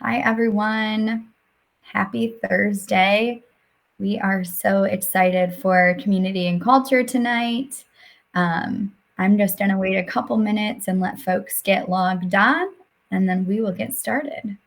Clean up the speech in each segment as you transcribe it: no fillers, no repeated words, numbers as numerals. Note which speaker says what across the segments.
Speaker 1: Hi, everyone. Happy Thursday. We are so excited for community and culture tonight. I'm just going to wait a couple minutes and let folks get logged on, and then we will get started.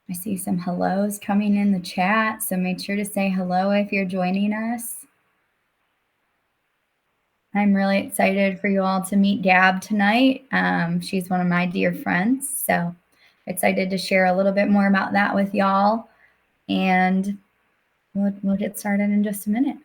Speaker 1: I see some hellos coming in the chat, so make sure to say hello if you're joining us. I'm really excited for you all to meet Gab tonight. She's one of my dear friends, so excited to share a little bit more about that with y'all. And we'll get started in just a minute.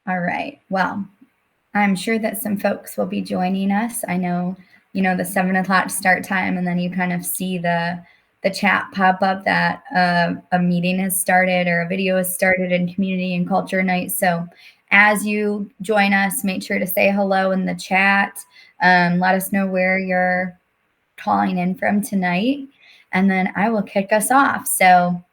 Speaker 1: All right. Well, I'm sure that some folks will be joining us. I know, the 7 o'clock start time, and then you kind of see the chat pop up that a meeting has started or a video has started in community and culture night. So as you join us, make sure to say hello in the chat. Let us know where you're calling in from tonight, and then I will kick us off. So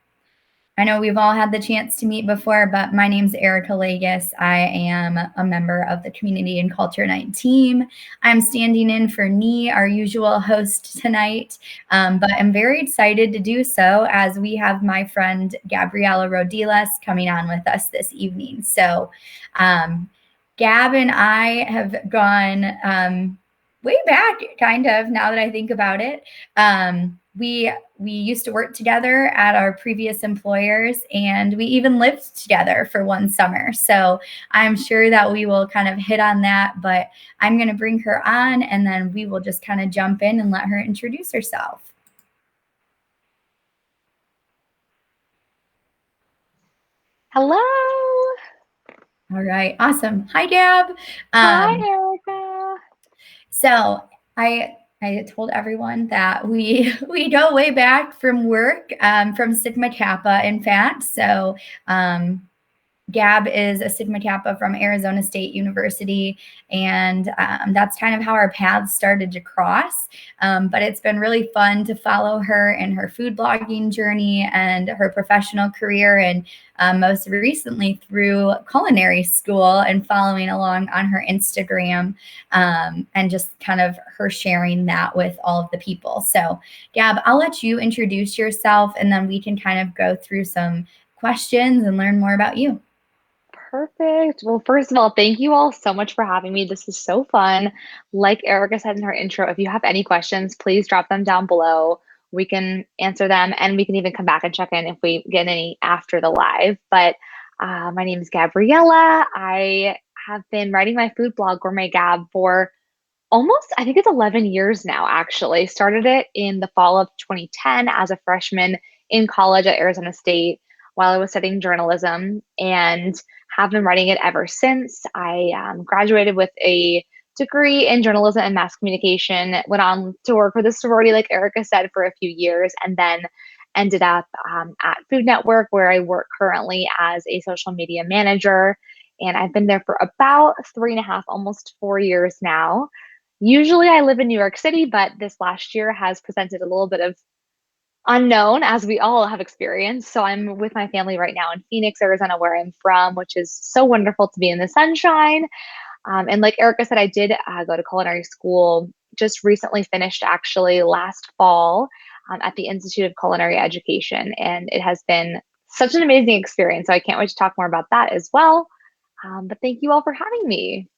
Speaker 1: I know we've all had the chance to meet before, but my name's Erica Lagos. I am a member of the Community and Culture Night team. I'm standing in for Nee, our usual host tonight, but I'm very excited to do so as we have my friend Gabriela Rodiles coming on with us this evening. So Gab and I have gone way back, kind of, now that I think about it. We used to work together at our previous employers, and we even lived together for one summer. So I'm sure that we will kind of hit on that, but I'm going to bring her on, and then we will just kind of jump in and let her introduce herself.
Speaker 2: Hello.
Speaker 1: All right. Awesome. Hi, Gab.
Speaker 2: Hi, Erica.
Speaker 1: So I told everyone that we go way back from work, from Sigma Kappa, in fact. So Gab is a Sigma Kappa from Arizona State University, and that's kind of how our paths started to cross. But it's been really fun to follow her in her food blogging journey and her professional career, and most recently through culinary school and following along on her Instagram, and just kind of her sharing that with all of the people. So, Gab, I'll let you introduce yourself, and then we can kind of go through some questions and learn more about you.
Speaker 2: Perfect. Well, first of all, thank you all so much for having me. This is so fun. Like Erica said in her intro, if you have any questions, please drop them down below. We can answer them, and we can even come back and check in if we get any after the live. But my name is Gabriela. I have been writing my food blog, Gourmet Gab, for almost, I think it's 11 years now, actually. Started it in the fall of 2010 as a freshman in college at Arizona State while I was studying journalism, and have been writing it ever since. I graduated with a degree in journalism and mass communication, went on to work for the sorority, like Erica said, for a few years, and then ended up at Food Network, where I work currently as a social media manager. And I've been there for about 3.5, almost 4 years now. Usually I live in New York City, but this last year has presented a little bit of unknown, as we all have experienced. So I'm with my family right now in Phoenix, Arizona, where I'm from, which is so wonderful to be in the sunshine. And like Erica said, I did go to culinary school, just recently finished actually last fall, at the Institute of Culinary Education. And it has been such an amazing experience. So I can't wait to talk more about that as well. But thank you all for having me.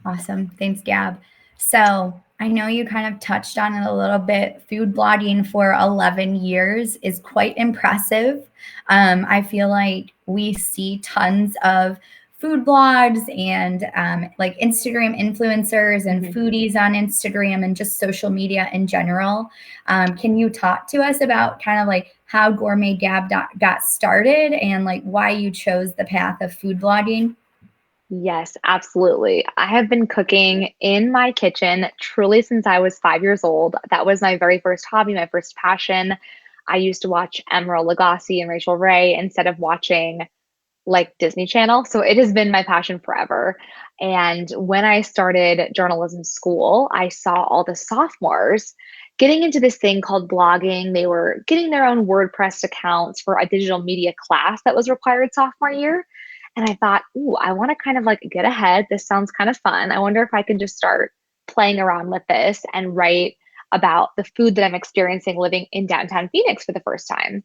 Speaker 1: Awesome. Thanks, Gab. So I know you kind of touched on it a little bit. Food blogging for 11 years is quite impressive. I feel like we see tons of food blogs and like Instagram influencers and
Speaker 2: Mhm.
Speaker 1: foodies on Instagram and just social media in general. Can you talk to us about kind of like how Gourmet Gab got started and like why you chose the path of food blogging?
Speaker 2: Yes, absolutely. I have been cooking in my kitchen truly since I was 5 years old. That was my very first hobby, my first passion. I used to watch Emeril Lagasse and Rachel Ray instead of watching like Disney Channel. So it has been my passion forever. And when I started journalism school, I saw all the sophomores getting into this thing called blogging. They were getting their own WordPress accounts for a digital media class that was required sophomore year. And I thought, ooh, I want to kind of like get ahead. This sounds kind of fun. I wonder if I can just start playing around with this and write about the food that I'm experiencing living in downtown Phoenix for the first time.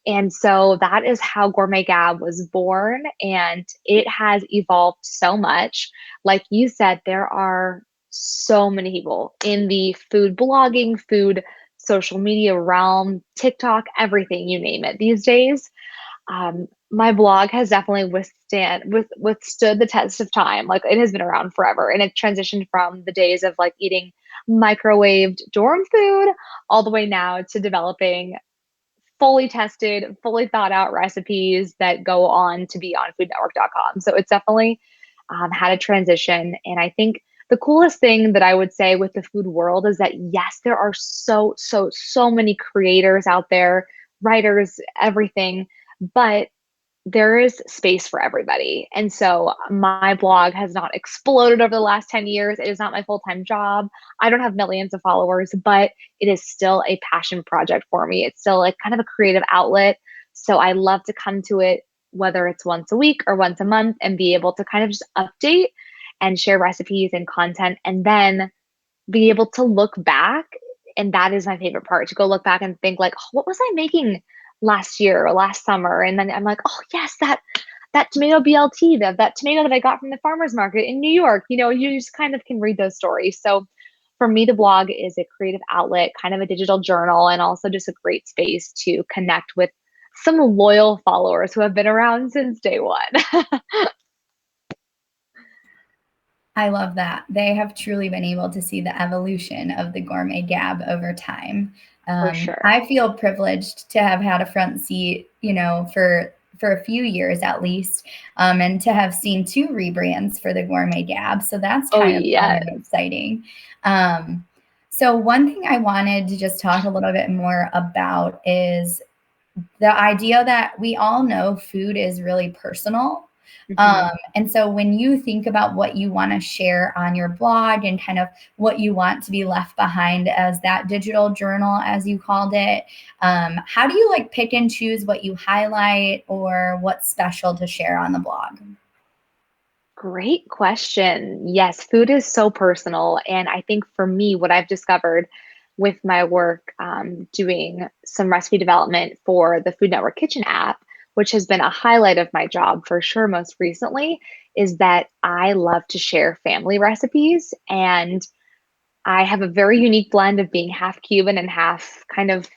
Speaker 2: And so that is how Gourmet Gab was born. And it has evolved so much. Like you said, there are so many people in the food blogging, food social media realm, TikTok, everything, you name it these days. My blog has definitely withstood the test of time. Like it has been around forever, and it transitioned from the days of like eating microwaved dorm food all the way now to developing fully tested, fully thought out recipes that go on to be on foodnetwork.com. So it's definitely had a transition. And I think the coolest thing that I would say with the food world is that, yes, there are so many creators out there, writers, everything, but there is space for everybody. And so my blog has not exploded over the last 10 years. It is not my full time job. I don't have millions of followers, but it is still a passion project for me. It's still like kind of a creative outlet. So I love to come to it, whether it's once a week or once a month, and be able to kind of just update and share recipes and content, and then be able to look back. And that is my favorite part, to go look back and think like, oh, what was I making last year or last summer? And then I'm like, oh yes, that tomato BLT, that tomato that I got from the farmer's market in New York. You just kind of can read those stories. So for me, the blog is a creative outlet, kind of a digital journal, and also just a great space to connect with some loyal followers who have been around since day one.
Speaker 1: I love that. They have truly been able to see the evolution of the Gourmet Gab over time.
Speaker 2: For sure.
Speaker 1: I feel privileged to have had a front seat, for a few years at least, and to have seen two rebrands for the Gourmet Gab. So that's
Speaker 2: Oh
Speaker 1: kind of fun
Speaker 2: yeah.
Speaker 1: and exciting. So one thing I wanted to just talk a little bit more about is the idea that we all know food is really personal.
Speaker 2: Mhm.
Speaker 1: And so when you think about what you want to share on your blog and kind of what you want to be left behind as that digital journal, as you called it, how do you like pick and choose what you highlight or what's special to share on the blog?
Speaker 2: Great question. Yes, food is so personal. And I think for me, what I've discovered with my work doing some recipe development for the Food Network Kitchen app, which has been a highlight of my job for sure most recently, is that I love to share family recipes. And I have a very unique blend of being half Cuban and half kind of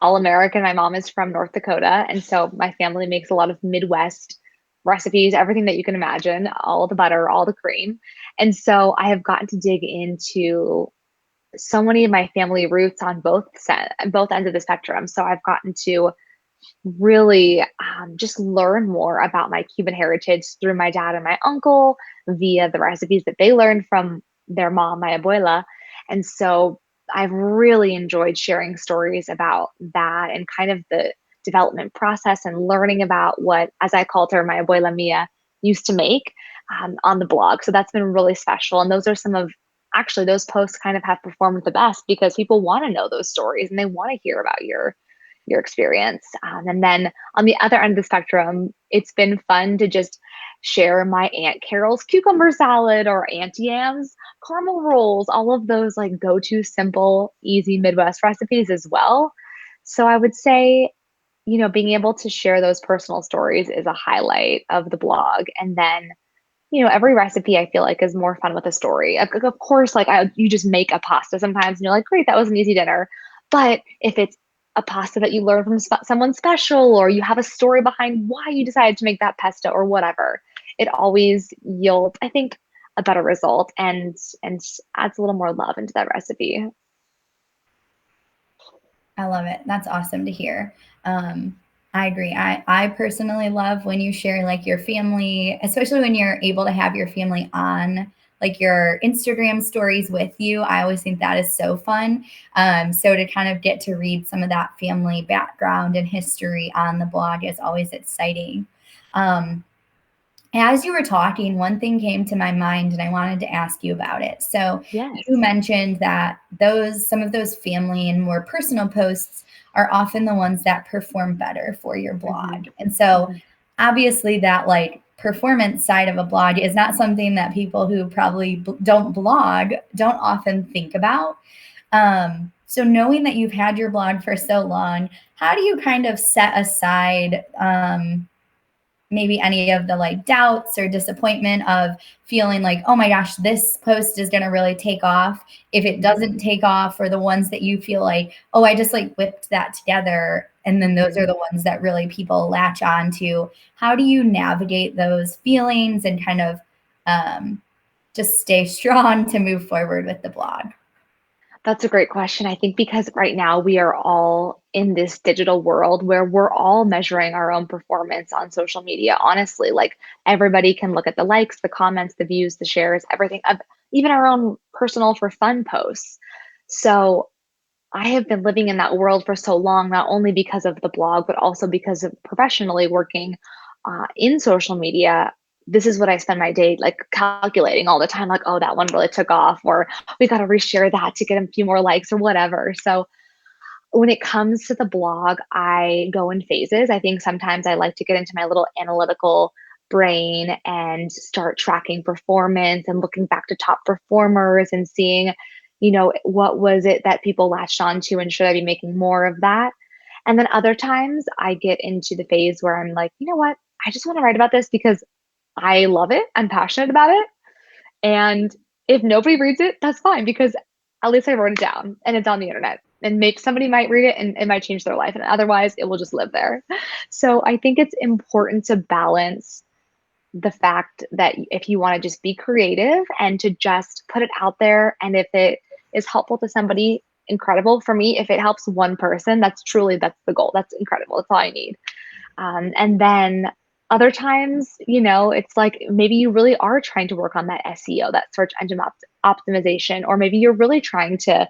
Speaker 2: all American. My mom is from North Dakota. And so my family makes a lot of Midwest recipes, everything that you can imagine, all the butter, all the cream. And so I have gotten to dig into so many of my family roots on both ends of the spectrum. So I've gotten to really just learn more about my Cuban heritage through my dad and my uncle via the recipes that they learned from their mom, my abuela. And so I've really enjoyed sharing stories about that and kind of the development process and learning about what, as I called her, my abuela Mia, used to make on the blog. So that's been really special. And those are some of actually those posts kind of have performed the best because people want to know those stories and they want to hear about your experience. And then on the other end of the spectrum, it's been fun to just share my Aunt Carol's cucumber salad or Auntie Anne's caramel rolls, all of those like go to simple, easy Midwest recipes as well. So I would say, being able to share those personal stories is a highlight of the blog. And then every recipe I feel like is more fun with a story. Of course, like you just make a pasta sometimes and you're like, great, that was an easy dinner. But if it's a pasta that you learn from someone special, or you have a story behind why you decided to make that pesto or whatever, it always yields, I think, a better result and adds a little more love into that recipe.
Speaker 1: I love it. That's awesome to hear. I agree. I personally love when you share like your family, especially when you're able to have your family on like your Instagram stories with you. I always think that is so fun. So to kind of get to read some of that family background and history on the blog is always exciting. Um, as you were talking, one thing came to my mind and I wanted to ask you about it. So you
Speaker 2: Yes.
Speaker 1: mentioned that some of those family and more personal posts are often the ones that perform better for your
Speaker 2: Hmm.
Speaker 1: blog. And so
Speaker 2: Hmm.
Speaker 1: obviously that like performance side of a blog is not something that people who probably don't blog don't often think about. So knowing that you've had your blog for so long, how do you kind of set aside maybe any of the like doubts or disappointment of feeling like, oh my gosh, this post is going to really take off if it
Speaker 2: Hmm.
Speaker 1: doesn't take off, or the ones that you feel like, oh, I just like whipped that together. And then those
Speaker 2: Hmm.
Speaker 1: are the ones that really people latch on to. How do you navigate those feelings and kind of just stay strong to move forward with the blog?
Speaker 2: That's a great question. I think because right now we are all in this digital world where we're all measuring our own performance on social media. Honestly, like everybody can look at the likes, the comments, the views, the shares, everything, even our own personal for fun posts. So I have been living in that world for so long, not only because of the blog, but also because of professionally working in social media. This is what I spend my day like calculating all the time, like, oh, that one really took off, or we got to reshare that to get a few more likes or whatever. So when it comes to the blog, I go in phases. I think sometimes I like to get into my little analytical brain and start tracking performance and looking back to top performers and seeing, what was it that people latched onto and should I be making more of that? And then other times I get into the phase where I'm like, you know what? I just want to write about this because I love it. I'm passionate about it. And if nobody reads it, that's fine because at least I wrote it down and it's on the internet. And maybe somebody might read it and it might change their life. And otherwise, it will just live there. So I think it's important to balance the fact that if you want to just be creative and to just put it out there, and if it is helpful to somebody, incredible. For me, if it helps one person, that's the goal. That's incredible. That's all I need. And then other times, it's like maybe you really are trying to work on that SEO, that search engine optimization, or maybe you're really trying to,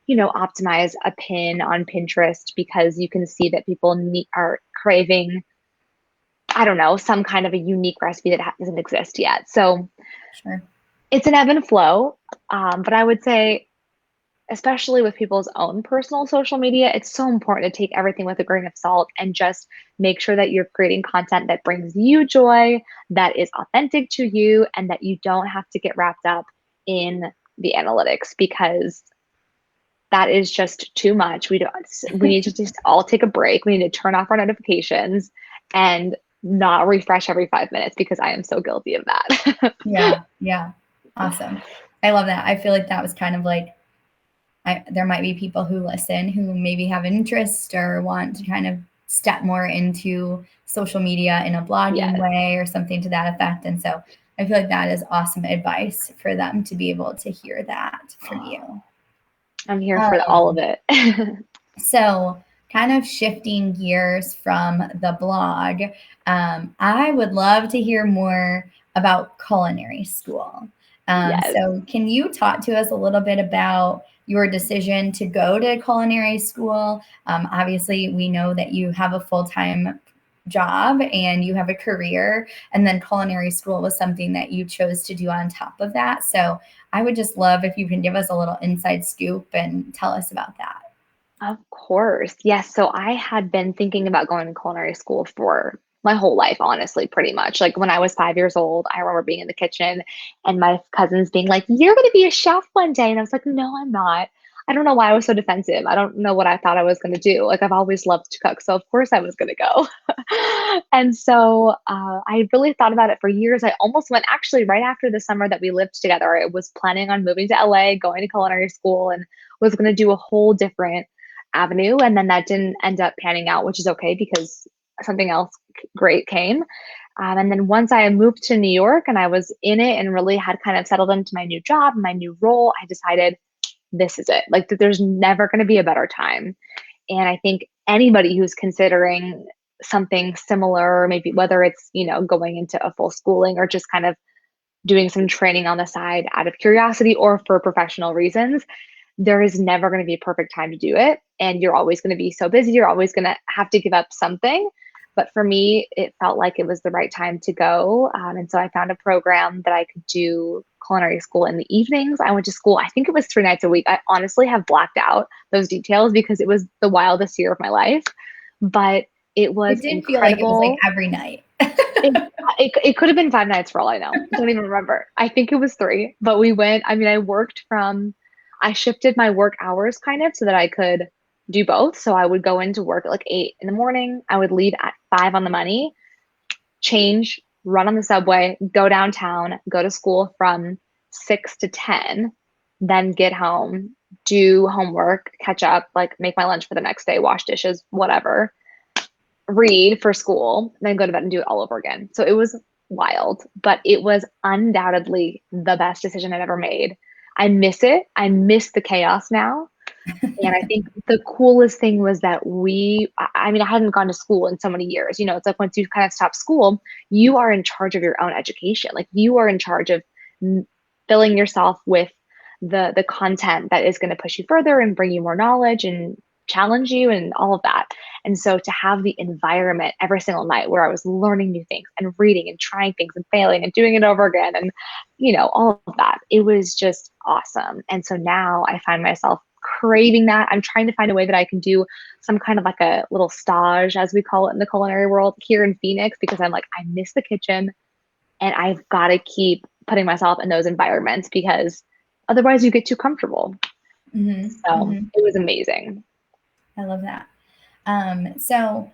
Speaker 2: optimize a pin on Pinterest because you can see that people are craving, I don't know, some kind of a unique recipe that doesn't exist yet. So
Speaker 1: Sure.
Speaker 2: it's an ebb and flow. But I would say, especially with people's own personal social media, it's so important to take everything with a grain of salt and just make sure that you're creating content that brings you joy, that is authentic to you, and that you don't have to get wrapped up in the analytics because that is just too much. We need to just all take a break. We need to turn off our notifications and not refresh every 5 minutes because I am so guilty of that.
Speaker 1: Yeah. Yeah. Awesome. I love that. I feel like that was kind of like, there might be people who listen who maybe have an interest or want to kind of step more into social media in a blogging
Speaker 2: Yes.
Speaker 1: way or something to that effect. And so I feel like that is awesome advice for them to be able to hear that from you.
Speaker 2: I'm here for all of
Speaker 1: Um,
Speaker 2: it.
Speaker 1: so, kind of shifting gears from the blog, I would love to hear more about culinary school.
Speaker 2: Yes.
Speaker 1: So, can you talk to us a little bit about your decision to go to culinary school? Obviously, we know that you have a full time job and you have a career, and then culinary school was something that you chose to do on top of that. So, I would just love if you can give us a little inside scoop and tell us about that.
Speaker 2: Of course. Yes. So I had been thinking about going to culinary school for my whole life, honestly, pretty much. Like when I was 5 years old, I remember being in the kitchen and my cousins being like, "You're going to be a chef one day." And I was like, "No, I'm not. I don't know why I was so defensive. I don't know what I thought I was going to do. Like, I've always loved to cook. So, of course, I was going to go. And so I really thought about it for years. I almost went actually right after the summer that we lived together. I was planning on moving to LA, going to culinary school, and was going to do a whole different avenue. And then that didn't end up panning out, which is okay because something else great came. And then once I moved to New York and I was in it and really had kind of settled into my new job, my new role, I decided this is it. Like, there's never going to be a better time. And I think anybody who's considering something similar, maybe whether it's, going into a full schooling or just kind of doing some training on the side out of curiosity or for professional reasons, there is never going to be a perfect time to do it. And you're always going to be so busy. You're always going to have to give up something. But for me, it felt like it was the right time to go. And so I found a program that I could do culinary school in the evenings. I went to school, I think it was 3 nights a week. I honestly have blacked out those details because it was the wildest year of my life. But it was
Speaker 1: It did
Speaker 2: incredible.
Speaker 1: feel like it was like every night.
Speaker 2: It could have been 5 nights for all I know. I don't even remember. I think it was 3, but we went, I shifted my work hours kind of so that I could do both. So I would go into work at like 8 in the morning. I would leave at 5 on the money, change, run on the subway, go downtown, go to school from 6 to 10, then get home, do homework, catch up, like make my lunch for the next day, wash dishes, whatever, read for school, then go to bed and do it all over again. So it was wild, but it was undoubtedly the best decision I've ever made. I miss it. I miss the chaos now. And I think the coolest thing was that I hadn't gone to school in so many years. It's like once you kind of stop school, you are in charge of your own education. Like, you are in charge of filling yourself with the content that is going to push you further and bring you more knowledge and challenge you and all of that. And so to have the environment every single night where I was learning new things and reading and trying things and failing and doing it over again and, all of that, it was just awesome. And so now I find myself craving that. I'm trying to find a way that I can do some kind of like a little stage, as we call it in the culinary world here in Phoenix, because I'm like, I miss the kitchen and I've got to keep putting myself in those environments because otherwise you get too comfortable. So it was amazing.
Speaker 1: I love that. So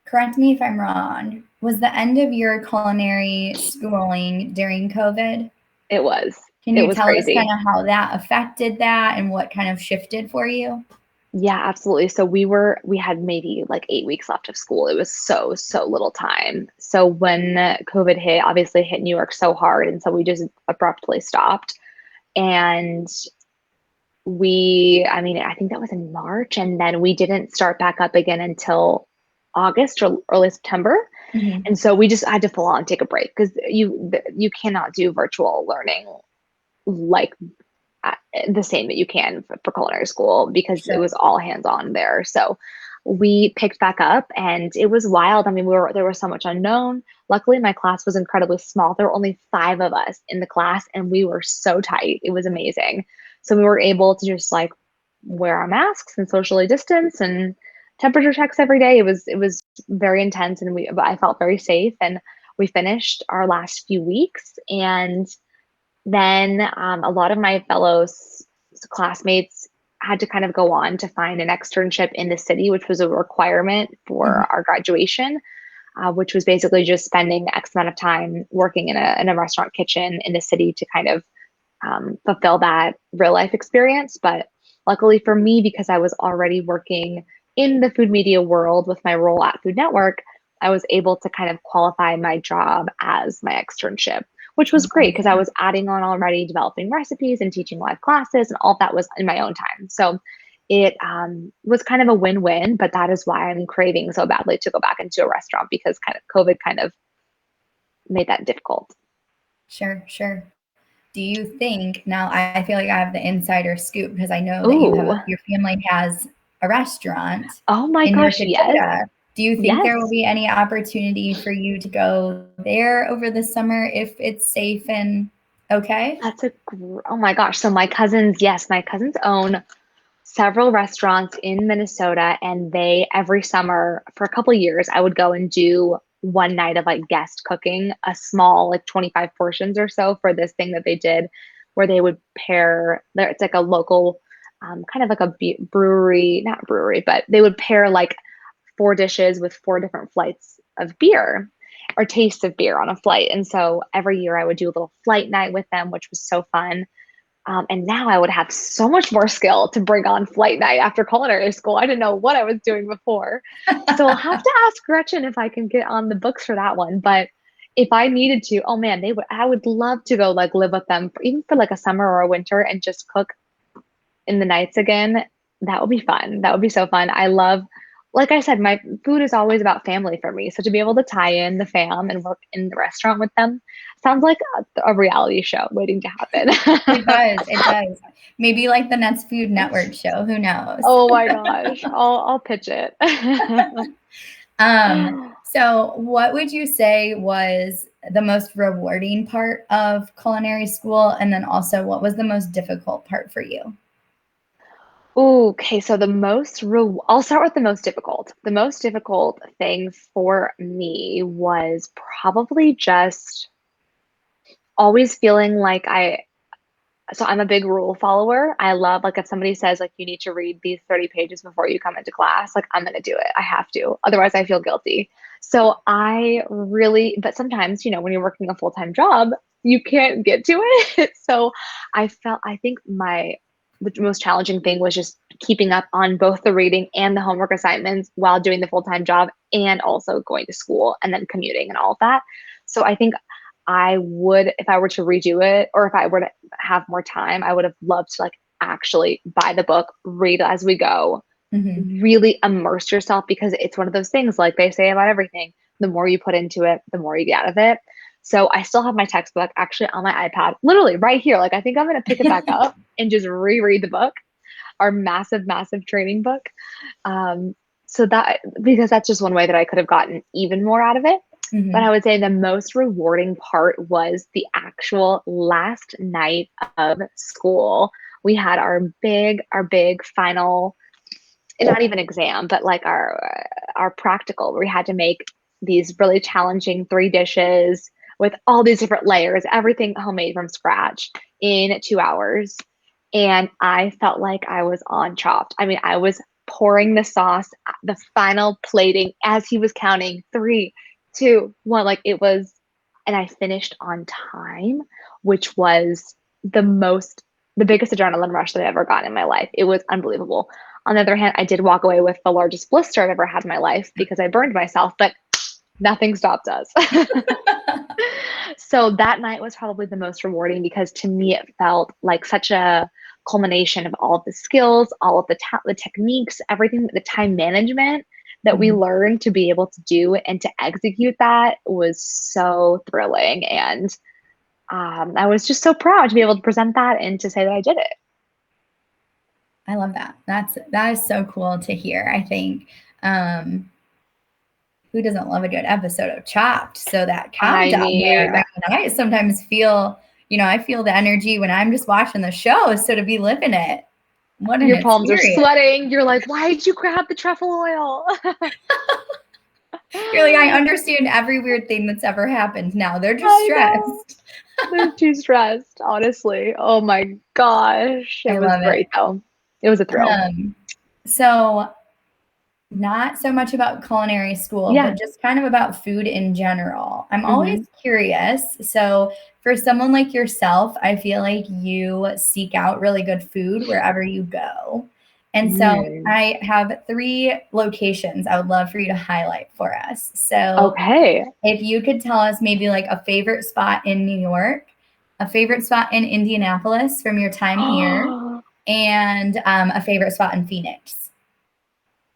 Speaker 1: correct me if I'm wrong. Was the end of your culinary schooling during COVID?
Speaker 2: It was.
Speaker 1: Can you tell
Speaker 2: crazy.
Speaker 1: us kind of how that affected that and what kind of shifted for you?
Speaker 2: Yeah, absolutely. So we had maybe like 8 weeks left of school. It was so little time. So when COVID hit, obviously hit New York so hard. And so we just abruptly stopped. And I think that was in March. And then we didn't start back up again until August or early September.
Speaker 1: Mm-hmm.
Speaker 2: And so we just had to full on take a break because you cannot do virtual learning like the same that you can for culinary school because It was all hands on there. So we picked back up and it was wild. I mean, there was so much unknown. Luckily, my class was incredibly small. There were only 5 of us in the class and we were so tight. It was amazing. So we were able to just like wear our masks and socially distance and temperature checks every day. It was very intense and I felt very safe. And we finished our last few weeks, and then a lot of my fellow classmates had to kind of go on to find an externship in the city, which was a requirement for our graduation, which was basically just spending X amount of time working in a restaurant kitchen in the city to kind of fulfill that real life experience. But luckily for me, because I was already working in the food media world with my role at Food Network, I was able to kind of qualify my job as my externship, which was great because I was adding on already developing recipes and teaching live classes, and all of that was in my own time. So it was kind of a win-win, but that is why I'm craving so badly to go back into a restaurant because kind of COVID kind of made that difficult.
Speaker 1: Sure. Do you think, now I feel like I have the insider scoop because I know that your family has a restaurant.
Speaker 2: Oh my gosh, yes.
Speaker 1: Do you think there will be any opportunity for you to go there over the summer if it's safe and okay?
Speaker 2: Oh my gosh. So my cousins own several restaurants in Minnesota, and every summer for a couple of years, I would go and do one night of like guest cooking, a small, like 25 portions or so for this thing that they did where they would it's like a local kind of like a brewery, not brewery, but they would pair like 4 dishes with 4 different flights of beer or tastes of beer on a flight. And so every year I would do a little flight night with them, which was so fun. And now I would have so much more skill to bring on flight night after culinary school. I didn't know what I was doing before. So I'll have to ask Gretchen if I can get on the books for that one. But if I needed to, oh man, I would love to go like live with them even for like a summer or a winter and just cook in the nights again. That would be fun. That would be so fun. Like I said, my food is always about family for me. So to be able to tie in the fam and work in the restaurant with them sounds like a reality show waiting to happen.
Speaker 1: It does. It does. Maybe like the next Food Network show. Who knows?
Speaker 2: Oh my gosh. I'll pitch it.
Speaker 1: So what would you say was the most rewarding part of culinary school? And then also what was the most difficult part for you?
Speaker 2: Okay, so I'll start with the most difficult. The most difficult thing for me was probably just always feeling like so I'm a big rule follower. I love like if somebody says like you need to read these 30 pages before you come into class, like I'm gonna do it. I have to. Otherwise I feel guilty. So but sometimes, when you're working a full-time job, you can't get to it. So I think the most challenging thing was just keeping up on both the reading and the homework assignments while doing the full-time job and also going to school and then commuting and all of that. So I think if I were to redo it or if I were to have more time, I would have loved to like actually buy the book, read as we go, really immerse yourself because it's one of those things like they say about everything. The more you put into it, the more you get out of it. So I still have my textbook actually on my iPad, literally right here. Like I think I'm going to pick it back up and just reread the book, our massive, massive training book. Because that's just one way that I could have gotten even more out of it. But I would say the most rewarding part was the actual last night of school. We had our big final, not even exam, but like our practical where we had to make these really challenging 3 dishes with all these different layers, everything homemade from scratch in 2 hours. And I felt like I was on Chopped. I mean, I was pouring the sauce, the final plating as he was counting 3, 2, 1, like it was, and I finished on time, which was the biggest adrenaline rush that I've ever gotten in my life. It was unbelievable. On the other hand, I did walk away with the largest blister I've ever had in my life because I burned myself, but nothing stopped us. So that night was probably the most rewarding because to me, it felt like such a culmination of all of the skills, all of the techniques, everything, the time management that we learned to be able to do and to execute that was so thrilling. And I was just so proud to be able to present that and to say that I did it.
Speaker 1: I love that. That is so cool to hear. I think who doesn't love a good episode of Chopped? So that countdown there. I mean, I sometimes feel, I feel the energy when I'm just watching the show. So to be living it, what an
Speaker 2: Your palms are
Speaker 1: experience.
Speaker 2: sweating. You're like, why did you grab the truffle oil?
Speaker 1: You're like, I understand every weird thing that's ever happened now. They're just stressed.
Speaker 2: They're too stressed, honestly. Oh my gosh. It was great though. It was a thrill.
Speaker 1: So not so much about culinary school, but just kind of about food in general. I'm always curious. So for someone like yourself, I feel like you seek out really good food wherever you go. And so I have 3 locations I would love for you to highlight for us. So if you could tell us maybe like a favorite spot in New York, a favorite spot in Indianapolis from your time here, and a favorite spot in Phoenix.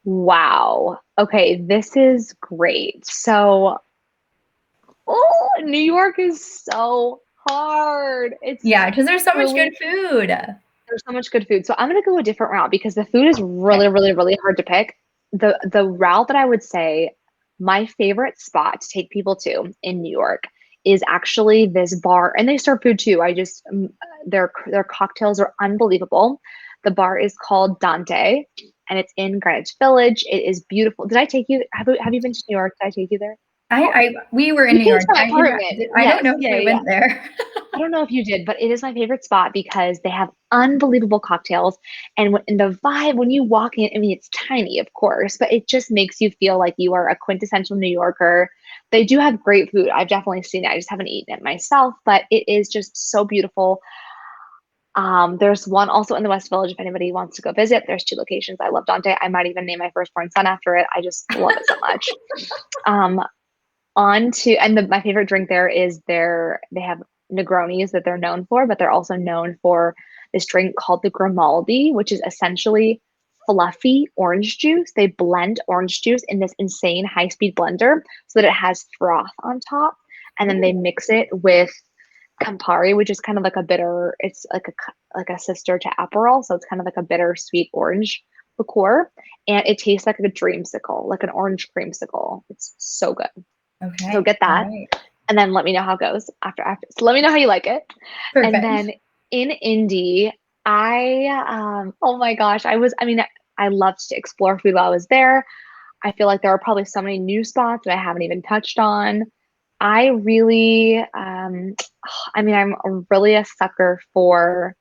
Speaker 2: Wow. Okay, this is great. So, New York is so hard.
Speaker 1: Because there's so much good food.
Speaker 2: There's so much good food. So I'm going to go a different route because the food is really, really, really hard to pick. The route that I would say my favorite spot to take people to in New York is actually this bar, and they serve food too. Their cocktails are unbelievable. The bar is called Dante, and it's in Greenwich Village. It is beautiful. Did I take you? Have you been to New York? Did I take you there?
Speaker 1: We were in New York. I don't know if we went there.
Speaker 2: I don't know if you did, but it is my favorite spot because they have unbelievable cocktails. And the vibe when you walk in, I mean, it's tiny, of course, but it just makes you feel like you are a quintessential New Yorker. They do have great food. I've definitely seen it. I just haven't eaten it myself, but it is just so beautiful. There's one also in the West Village if anybody wants to go visit. There's 2 locations. I love Dante. I might even name my firstborn son after it. I just love it so much. Um, on to and my favorite drink there is they have Negronis that they're known for, but they're also known for this drink called the Grimaldi, which is essentially fluffy orange juice. They blend orange juice in this insane high-speed blender so that it has froth on top, and then they
Speaker 1: Ooh,
Speaker 2: mix it with Campari, which is kind of like a bitter. It's like a sister to Aperol, so it's kind of like a bitter sweet orange liqueur, and it tastes like a dreamsicle, like an orange creamsicle. It's so good. So
Speaker 1: okay.
Speaker 2: get
Speaker 1: All
Speaker 2: that,
Speaker 1: right.
Speaker 2: and then let me know how it goes after. So let me know how you like it. And
Speaker 1: Perfect.
Speaker 2: then in Indy, oh my gosh, I mean, I loved to explore food while I was there. I feel like there are probably so many new spots that I haven't even touched on. I really, I mean, I'm really a sucker for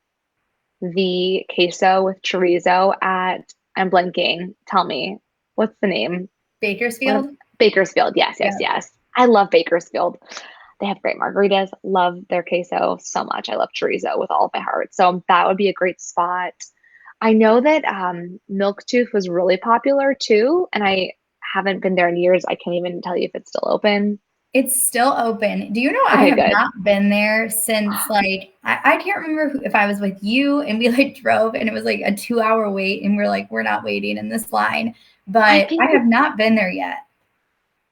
Speaker 2: the queso with chorizo I'm blanking. Tell me, what's the name? What
Speaker 1: Bakersfield?
Speaker 2: Bakersfield. Yes, yes,
Speaker 1: Yeah.
Speaker 2: yes. I love Bakersfield. They have great margaritas. Love their queso so much. I love chorizo with all of my heart. So that would be a great spot. I know that Milktooth was really popular too, and I haven't been there in years. I can't even tell you if it's still open.
Speaker 1: It's still open. Do you know I
Speaker 2: Okay,
Speaker 1: have
Speaker 2: good.
Speaker 1: not been there since like I can't remember if I was with you and we like drove and it was like a 2 hour wait and we're like, we're not waiting in this line.
Speaker 2: I
Speaker 1: But
Speaker 2: think
Speaker 1: I have not been there yet.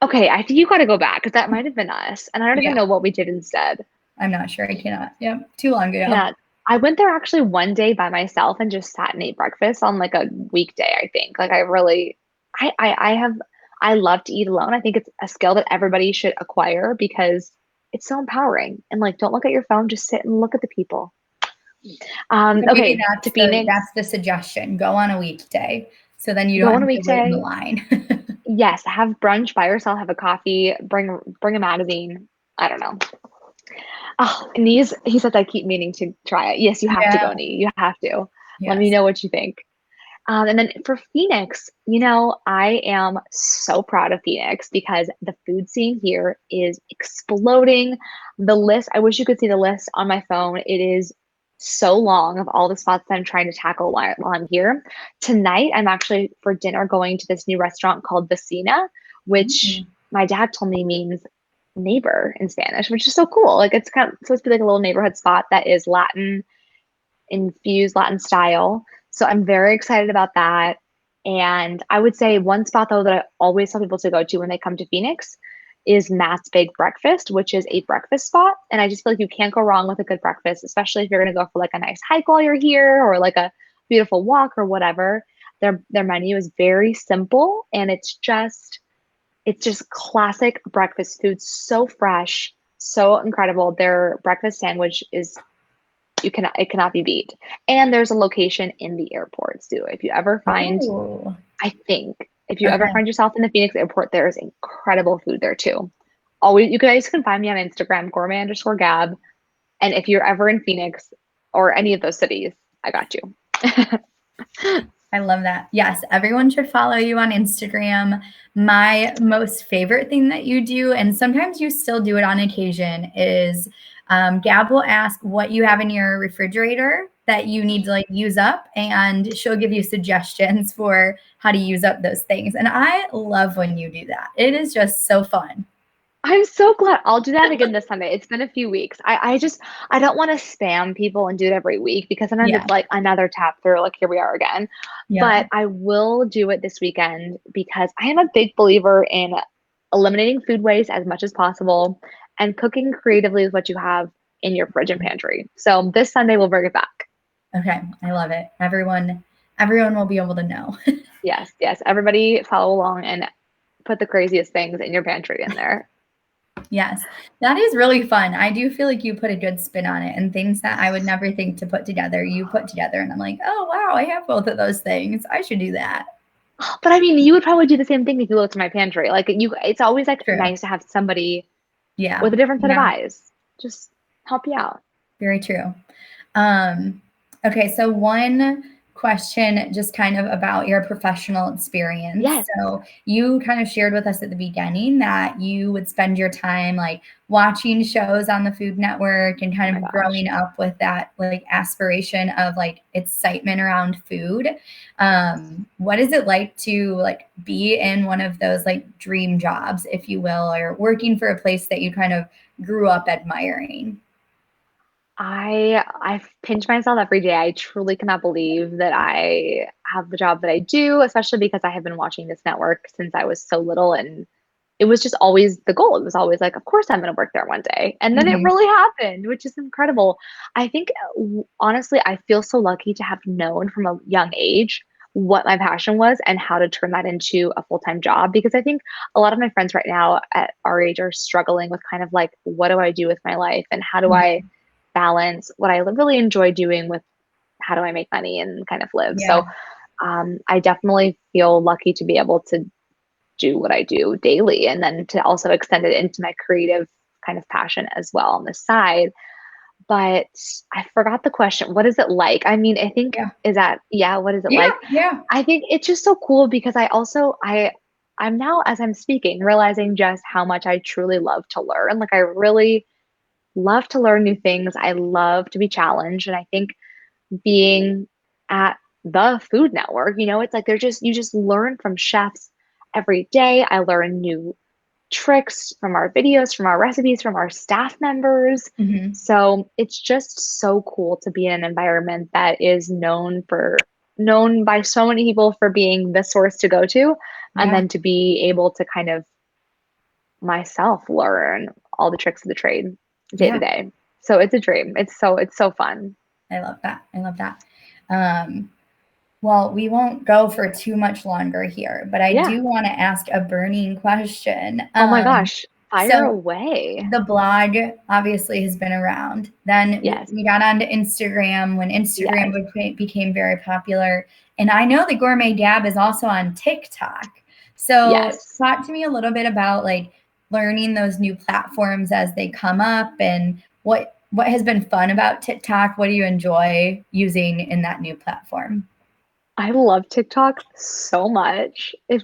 Speaker 2: okay, I think you got to go back because that might have been us, and I don't even
Speaker 1: Yeah,
Speaker 2: know what we did instead.
Speaker 1: I'm not sure. I cannot. Yep, too long ago.
Speaker 2: Cannot. I went there actually one day by myself and just sat and ate breakfast on like a weekday, I think. Like I really I love to eat alone. I think it's a skill that everybody should acquire because it's so empowering. And like don't look at your phone, just sit and look at the people.
Speaker 1: So maybe
Speaker 2: Okay, to Phoenix,
Speaker 1: that's the suggestion. Go on a weekday, so then you don't
Speaker 2: go on a
Speaker 1: have to wait in the
Speaker 2: weekday.
Speaker 1: line.
Speaker 2: Yes, have brunch by yourself, have a coffee, bring a magazine. I don't know. Oh, and he says I keep meaning to try it. Yes, you have to
Speaker 1: Yeah.
Speaker 2: go, Nee. You have to. Let me
Speaker 1: Yes.
Speaker 2: know what you think. And then for Phoenix, I am so proud of Phoenix because the food scene here is exploding. The list, I wish you could see the list on my phone. It is so long of all the spots that I'm trying to tackle while I'm here. Tonight, I'm actually for dinner going to this new restaurant called Vecina, which
Speaker 1: Mm.
Speaker 2: my dad told me means neighbor in Spanish, which is so cool. Like it's kind of supposed to be like a little neighborhood spot that is Latin infused Latin style. So I'm very excited about that. And I would say one spot though that I always tell people to go to when they come to Phoenix is Matt's Big Breakfast, which is a breakfast spot. And I just feel like you can't go wrong with a good breakfast, especially if you're going to go for like a nice hike while you're here or like a beautiful walk or whatever. Their menu is very simple and it's just classic breakfast food, so fresh, so incredible. Their breakfast sandwich is it cannot be beat. And there's a location in the airport too.
Speaker 1: Oh,
Speaker 2: I think if you ever
Speaker 1: okay.
Speaker 2: find yourself in the Phoenix airport, there's incredible food there too. Always, you guys can find me on Instagram, gourmet_gab. And if you're ever in Phoenix or any of those cities, I got you.
Speaker 1: I love that. Yes, everyone should follow you on Instagram. My most favorite thing that you do, and sometimes you still do it on occasion, is Gab will ask what you have in your refrigerator that you need to like use up, and she'll give you suggestions for how to use up those things. And I love when you do that. It is just so fun.
Speaker 2: I'm so glad. I'll do that again this Sunday. It's been a few weeks. I don't want to spam people and do it every week because sometimes
Speaker 1: Yeah.
Speaker 2: it's like another tap through, like here we are again.
Speaker 1: Yeah.
Speaker 2: But I will do it this weekend because I am a big believer in eliminating food waste as much as possible and cooking creatively with what you have in your fridge and pantry. So this Sunday we'll bring it back.
Speaker 1: Okay. I love it. Everyone will be able to know.
Speaker 2: Yes, yes. Everybody follow along and put the craziest things in your pantry in there.
Speaker 1: Yes, that is really fun. I do feel like you put a good spin on it and things that I would never think to put together, you put together. And I'm like, oh, wow, I have both of those things. I should do that.
Speaker 2: But I mean, you would probably do the same thing if you looked at my pantry. Like it's always like
Speaker 1: True.
Speaker 2: nice to have somebody
Speaker 1: Yeah.
Speaker 2: with a different set of
Speaker 1: Yeah.
Speaker 2: eyes. Just help you out.
Speaker 1: Very true. Okay, so one question just kind of about your professional experience.
Speaker 2: Yes.
Speaker 1: So you kind of shared with us at the beginning that you would spend your time like watching shows on the Food Network and
Speaker 2: Oh
Speaker 1: kind
Speaker 2: my
Speaker 1: of
Speaker 2: gosh.
Speaker 1: growing up with that like aspiration of like excitement around food. What is it like to like be in one of those like dream jobs, if you will, or working for a place that you kind of grew up admiring?
Speaker 2: I pinch myself every day. I truly cannot believe that I have the job that I do, especially because I have been watching this network since I was so little, and it was just always the goal. It was always like, of course I'm going to work there one day. And then it
Speaker 1: Mhm.
Speaker 2: really happened, which is incredible. I think honestly, I feel so lucky to have known from a young age what my passion was and how to turn that into a full-time job, because I think a lot of my friends right now at our age are struggling with kind of like, what do I do with my life and how do I
Speaker 1: Mhm.
Speaker 2: balance what I really enjoy doing with how do I make money and kind of live.
Speaker 1: Yeah.
Speaker 2: So I definitely feel lucky to be able to do what I do daily and then to also extend it into my creative kind of passion as well on the side. But I forgot the question. What is it like? I mean, I think
Speaker 1: Yeah.
Speaker 2: is that yeah, what is it
Speaker 1: Yeah.
Speaker 2: like?
Speaker 1: Yeah.
Speaker 2: I think it's just so cool because I'm now as I'm speaking realizing just how much I truly love to learn. Like I really love to learn new things. I love to be challenged and I think being at the Food Network, it's like you just learn from chefs every day. I learn new tricks from our videos, from our recipes, from our staff members.
Speaker 1: Mhm.
Speaker 2: So it's just so cool to be in an environment that is known by so many people for being the source to go to, and
Speaker 1: Yeah.
Speaker 2: then to be able to kind of myself learn all the tricks of the trade day to
Speaker 1: Yeah.
Speaker 2: day. So it's a dream. It's so fun.
Speaker 1: I love that. I love that. Um, well, we won't go for too much longer here, but I
Speaker 2: Yeah.
Speaker 1: do want to ask a burning question.
Speaker 2: Oh my gosh. Fire
Speaker 1: So
Speaker 2: away.
Speaker 1: the blog obviously has been around. Then
Speaker 2: Yes.
Speaker 1: we got onto Instagram when Instagram
Speaker 2: Yes.
Speaker 1: became very popular. And I know the Gourmet Gab is also on TikTok. So
Speaker 2: Yes.
Speaker 1: talk to me a little bit about like learning those new platforms as they come up and what has been fun about TikTok. What do you enjoy using in that new platform?
Speaker 2: I love TikTok so much. If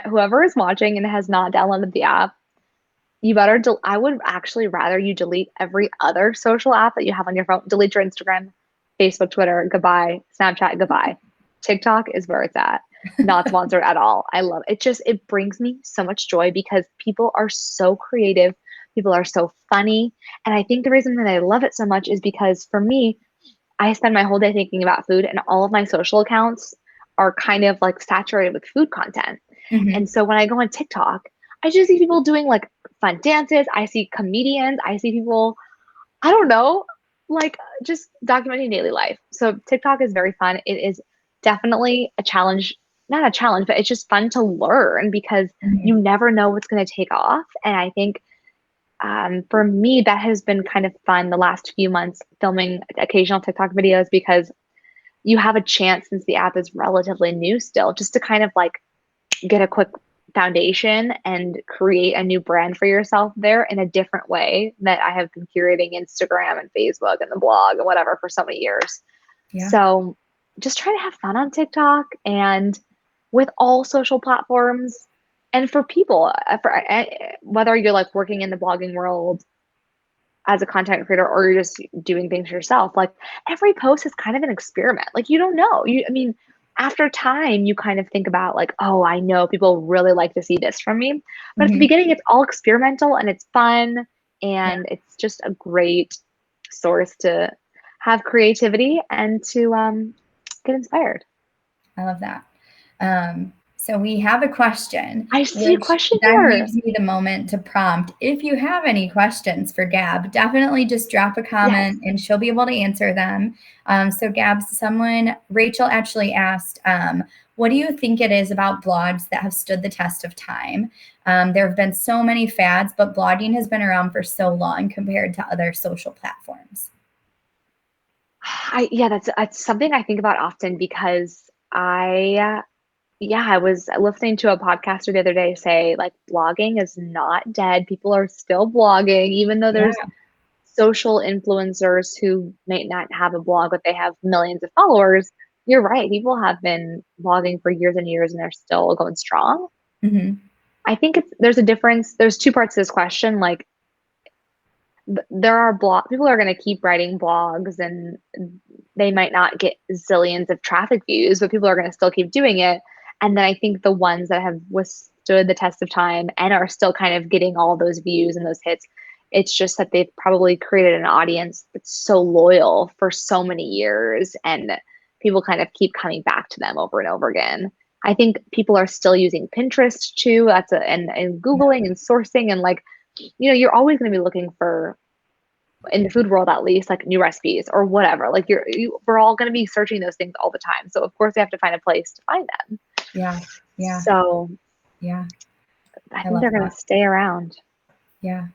Speaker 2: whoever is watching and has not downloaded the app, you better I would actually rather you delete every other social app that you have on your phone. Delete your Instagram, Facebook, Twitter, goodbye, Snapchat, goodbye. TikTok is where it's at. Not sponsored at all. I love it. It brings me so much joy because people are so creative, people are so funny, and I think the reason that I love it so much is because for me, I spend my whole day thinking about food, and all of my social accounts are kind of like saturated with food content. And
Speaker 1: Mhm.
Speaker 2: so when I go on TikTok, I just see people doing like fun dances. I see comedians. I see people, I don't know, like just documenting daily life. So TikTok is very fun. It is definitely a challenge, not a challenge, but it's just fun to learn because you
Speaker 1: Mhm.
Speaker 2: never know what's going to take off. And I think for me, that has been kind of fun the last few months filming occasional TikTok videos because you have a chance since the app is relatively new still, just to kind of like get a quick foundation and create a new brand for yourself there in a different way that I have been curating Instagram and Facebook and the blog and whatever for so many years.
Speaker 1: Yeah.
Speaker 2: So just try to have fun on TikTok and with all social platforms. And for people, whether you're like working in the blogging world as a content creator or you're just doing things yourself, like every post is kind of an experiment. Like you don't know. I mean, after time, you kind of think about like, oh, I know people really like to see this from me. But at the
Speaker 1: Mhm.
Speaker 2: beginning, it's all experimental and it's fun
Speaker 1: Yeah.
Speaker 2: and it's just a great source to have creativity and to get inspired.
Speaker 1: I love that. So we have a question,
Speaker 2: I see a
Speaker 1: which
Speaker 2: question
Speaker 1: then
Speaker 2: here.
Speaker 1: leaves me the moment to prompt. If you have any questions for Gab, definitely just drop a
Speaker 2: Yes.
Speaker 1: comment and she'll be able to answer them. So Gab, Rachel actually asked, what do you think it is about blogs that have stood the test of time? There have been so many fads, but blogging has been around for so long compared to other social platforms.
Speaker 2: Yeah, that's something I think about often because I was listening to a podcaster the other day say like blogging is not dead. People are still blogging, even though
Speaker 1: Yeah.
Speaker 2: there's social influencers who may not have a blog, but they have millions of followers, you're right. People have been blogging for years and years and they're still going strong.
Speaker 1: Mm-hmm.
Speaker 2: I think there's a difference. There's two parts to this question. Like there are people are going to keep writing blogs and they might not get zillions of traffic views, but people are going to still keep doing it. And then I think the ones that have withstood the test of time and are still kind of getting all those views and those hits, it's just that they've probably created an audience that's so loyal for so many years and people kind of keep coming back to them over and over again. I think people are still using Pinterest too. And Googling and sourcing and like, you're always going to be looking for, in the food world at least, like new recipes or whatever. Like we're all going to be searching those things all the time. So of course we have to find a place to find them.
Speaker 1: Yeah. Yeah.
Speaker 2: So
Speaker 1: yeah,
Speaker 2: I think they're going to stay around.
Speaker 1: Yeah.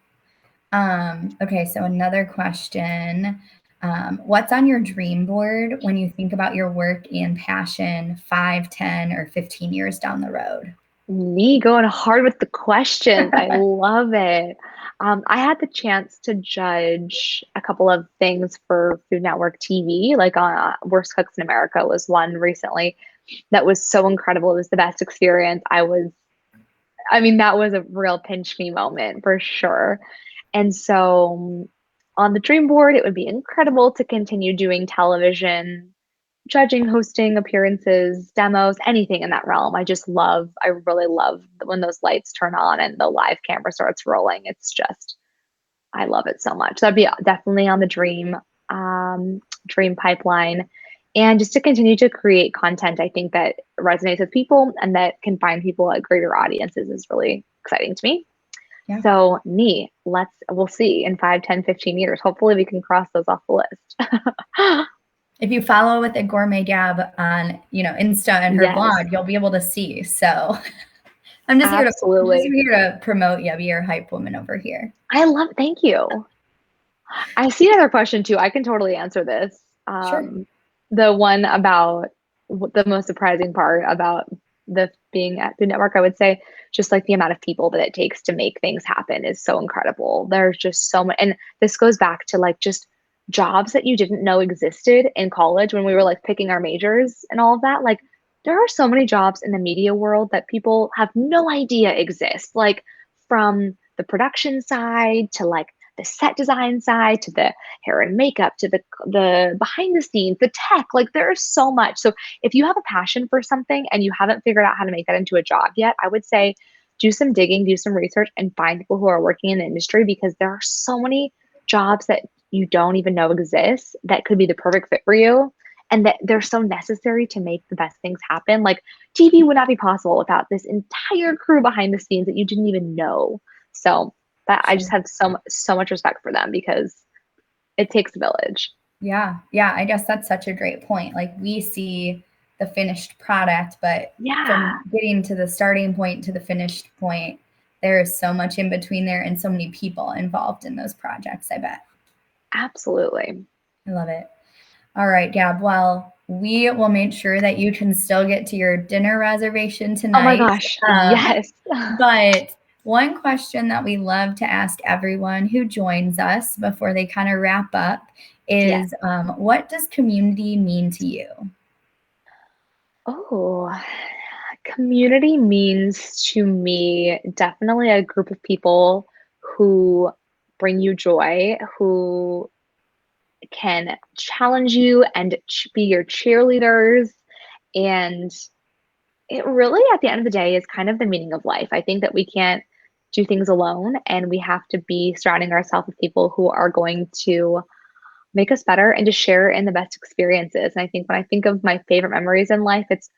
Speaker 1: Okay. So another question. What's on your dream board when you think about your work and passion 5, 10, or 15 years down the road?
Speaker 2: Me going hard with the questions. I love it. I had the chance to judge a couple of things for Food Network TV, like Worst Cooks in America was one recently that was so incredible. It was the best experience. That was a real pinch me moment for sure. And so on the dream board, it would be incredible to continue doing television, judging, hosting appearances, demos, anything in that realm. I really love when those lights turn on and the live camera starts rolling. I love it so much. That'd be definitely on the dream pipeline. And just to continue to create content, I think that resonates with people and that can find people at greater audiences is really exciting to me.
Speaker 1: Yeah.
Speaker 2: So we'll see in 5, 10, 15 years. Hopefully we can cross those off the list.
Speaker 1: If you follow with a Gourmet Gab on, Insta and her blog, you'll be able to see. So I'm just here to promote you, be your hype woman over here.
Speaker 2: Thank you. I see another question too. I can totally answer this.
Speaker 1: Sure.
Speaker 2: The one about the most surprising part about the being at Food Network, I would say just like the amount of people that it takes to make things happen is so incredible. There's just so much, and this goes back to like just jobs that you didn't know existed in college when we were like picking our majors and all of that. Like there are so many jobs in the media world that people have no idea exist, like from the production side to like the set design side to the hair and makeup to the behind the scenes, the tech. Like there's so much. So if you have a passion for something and you haven't figured out how to make that into a job yet, I would say do some digging, do some research, and find people who are working in the industry, because there are so many jobs that you don't even know exist that could be the perfect fit for you, and that they're so necessary to make the best things happen. Like TV would not be possible without this entire crew behind the scenes that you didn't even know. So that I just have so much respect for them because it takes a village.
Speaker 1: Yeah. Yeah. I guess that's such a great point. Like we see the finished product, but from getting to the starting point to the finished point, there is so much in between there and so many people involved in those projects, I bet.
Speaker 2: Absolutely.
Speaker 1: I love it. All right, Gab. Well, we will make sure that you can still get to your dinner reservation tonight.
Speaker 2: Oh my gosh. Yes.
Speaker 1: But one question that we love to ask everyone who joins us before they kind of wrap up is, what does community mean to you?
Speaker 2: Oh, community means to me definitely a group of people who bring you joy, who can challenge you and be your cheerleaders. And it really, at the end of the day, is kind of the meaning of life. I think that we can't do things alone, and we have to be surrounding ourselves with people who are going to make us better and to share in the best experiences. And I think when I think of my favorite memories in life, it's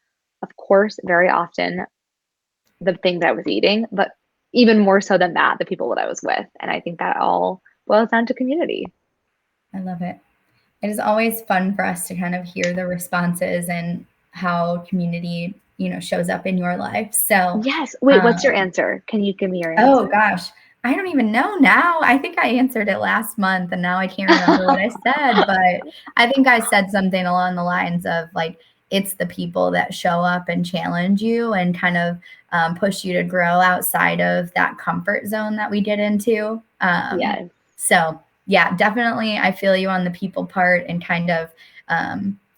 Speaker 2: of course very often the thing that I was eating, but even more so than that, the people that I was with. And I think that all boils down to community.
Speaker 1: I love it. It is always fun for us to kind of hear the responses and how community, shows up in your life. So
Speaker 2: yes. Wait, what's your answer? Can you give me your answer?
Speaker 1: Oh gosh, I don't even know now. I think I answered it last month and now I can't remember what I said, but I think I said something along the lines of like, it's the people that show up and challenge you and kind of push you to grow outside of that comfort zone that we get into.
Speaker 2: Yes.
Speaker 1: So yeah, definitely. I feel you on the people part, and kind of,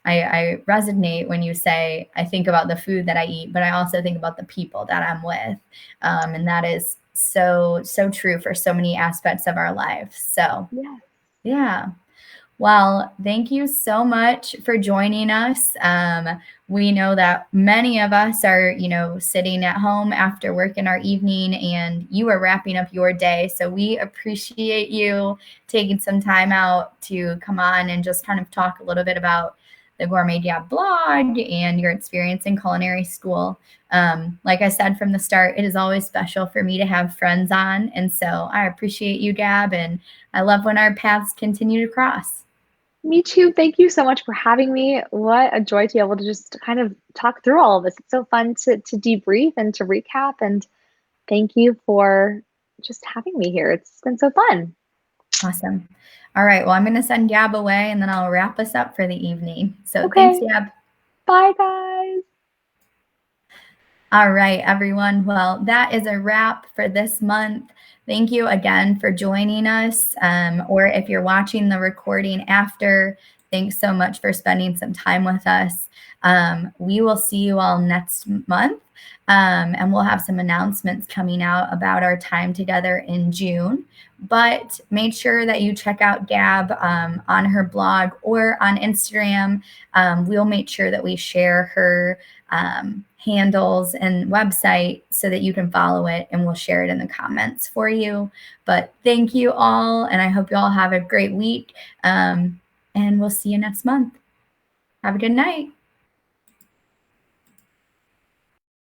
Speaker 1: I resonate when you say, I think about the food that I eat, but I also think about the people that I'm with. And that is so true for so many aspects of our lives. So,
Speaker 2: Yeah.
Speaker 1: yeah. Well, thank you so much for joining us. We know that many of us are, sitting at home after work in our evening, and you are wrapping up your day. So we appreciate you taking some time out to come on and just kind of talk a little bit about the Gourmet Gab blog and your experience in culinary school. Like I said from the start, it is always special for me to have friends on. And so I appreciate you, Gab, and I love when our paths continue to cross.
Speaker 2: Me too. Thank you so much for having me. What a joy to be able to just kind of talk through all of this. It's so fun to debrief and to recap. And thank you for just having me here. It's been so fun.
Speaker 1: Awesome. All right. Well, I'm going to send Gab away, and then I'll wrap us up for the evening. So thanks,
Speaker 2: Okay.
Speaker 1: Gab.
Speaker 2: Bye, guys.
Speaker 1: All right, everyone. Well, that is a wrap for this month. Thank you again for joining us. Or if you're watching the recording after, thanks so much for spending some time with us. We will see you all next month. And we'll have some announcements coming out about our time together in June. But make sure that you check out Gab on her blog or on Instagram. We'll make sure that we share her handles and website so that you can follow it, and we'll share it in the comments for you. But thank you all, and I hope you all have a great week. And we'll see you next month. Have a good night.